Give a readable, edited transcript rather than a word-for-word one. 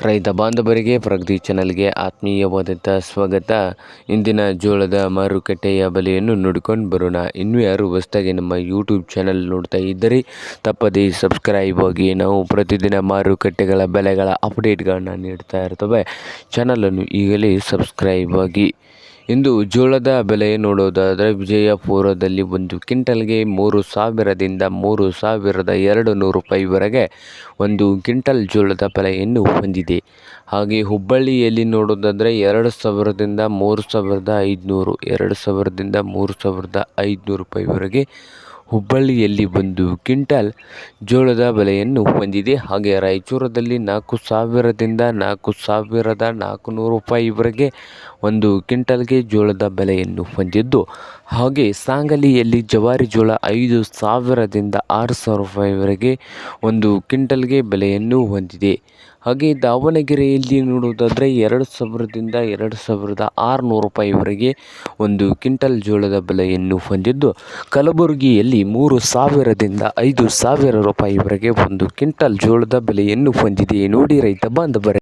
ರೈತ ಬಾಂಧವರಿಗೆ ಪ್ರಗತಿ ಚಾನಲ್ಗೆ ಆತ್ಮೀಯವಾದಂಥ ಸ್ವಾಗತ. ಇಂದಿನ ಜೋಳದ ಮಾರುಕಟ್ಟೆಯ ಬೆಲೆಯನ್ನು ನೋಡಿಕೊಂಡು ಬರೋಣ. ಇನ್ನೂ ಯಾರು ಹೊಸದಾಗಿ ನಮ್ಮ ಯೂಟ್ಯೂಬ್ ಚಾನಲ್ ನೋಡ್ತಾ ಇದ್ದರೆ ತಪ್ಪದೇ ಸಬ್ಸ್ಕ್ರೈಬ್ ಆಗಿ. ನಾವು ಪ್ರತಿದಿನ ಮಾರುಕಟ್ಟೆಗಳ ಬೆಲೆಗಳ ಅಪ್ಡೇಟ್ಗಳನ್ನ ನೀಡ್ತಾ ಇರ್ತವೆ. ಚಾನಲನ್ನು ಈಗಲೇ ಸಬ್ಸ್ಕ್ರೈಬ್ ಆಗಿ. ಇಂದು ಜೋಳದ ಬೆಲೆ ನೋಡೋದಾದರೆ ವಿಜಯಪುರದಲ್ಲಿ ಒಂದು ಕ್ವಿಂಟಲ್ಗೆ 3,000ದಿಂದ 3,200 ರೂಪಾಯಿವರೆಗೆ ಒಂದು ಕ್ವಿಂಟಲ್ ಜೋಳದ ಬೆಲೆಯನ್ನು ಹೊಂದಿದೆ. ಹಾಗೆ ಹುಬ್ಬಳ್ಳಿಯಲ್ಲಿ ನೋಡೋದಾದರೆ 2,000ದಿಂದ 3,500 2,000ದಿಂದ 3,500 ರೂಪಾಯಿವರೆಗೆ ಹುಬ್ಬಳ್ಳಿಯಲ್ಲಿ ಒಂದು ಕ್ವಿಂಟಲ್ ಜೋಳದ ಬೆಲೆಯನ್ನು ಹೊಂದಿದೆ. ಹಾಗೆ ರಾಯಚೂರದಲ್ಲಿ 4,000ದಿಂದ 4,400 ರೂಪಾಯಿವರೆಗೆ ಒಂದು ಕ್ವಿಂಟಲ್ಗೆ ಜೋಳದ ಬೆಲೆಯನ್ನು ಹೊಂದಿದ್ದು, ಹಾಗೆ ಸಾಂಗಲಿಯಲ್ಲಿ ಜವಾರಿ ಜೋಳ 5,000ದಿಂದ 6,000 ರೂಪಾಯಿವರೆಗೆ ಒಂದು ಕ್ವಿಂಟಲ್ಗೆ ಬೆಲೆಯನ್ನು ಹೊಂದಿದೆ. ಹಾಗೆ ದಾವಣಗೆರೆಯಲ್ಲಿ ನೋಡುವುದಾದರೆ 2,000ದಿಂದ 2,600 ರೂಪಾಯಿವರೆಗೆ ಒಂದು ಕ್ವಿಂಟಲ್ ಜೋಳದ ಬೆಲೆಯನ್ನು ಹೊಂದಿದ್ದು, ಕಲಬುರಗಿಯಲ್ಲಿ 3,000ದಿಂದ 5,000 ರೂಪಾಯಿವರೆಗೆ ಒಂದು ಕ್ವಿಂಟಲ್ ಜೋಳದ ಬೆಲೆಯನ್ನು ಹೊಂದಿದೆ. ನೋಡಿ ರೈತ ಬಾಂಧವರೇ.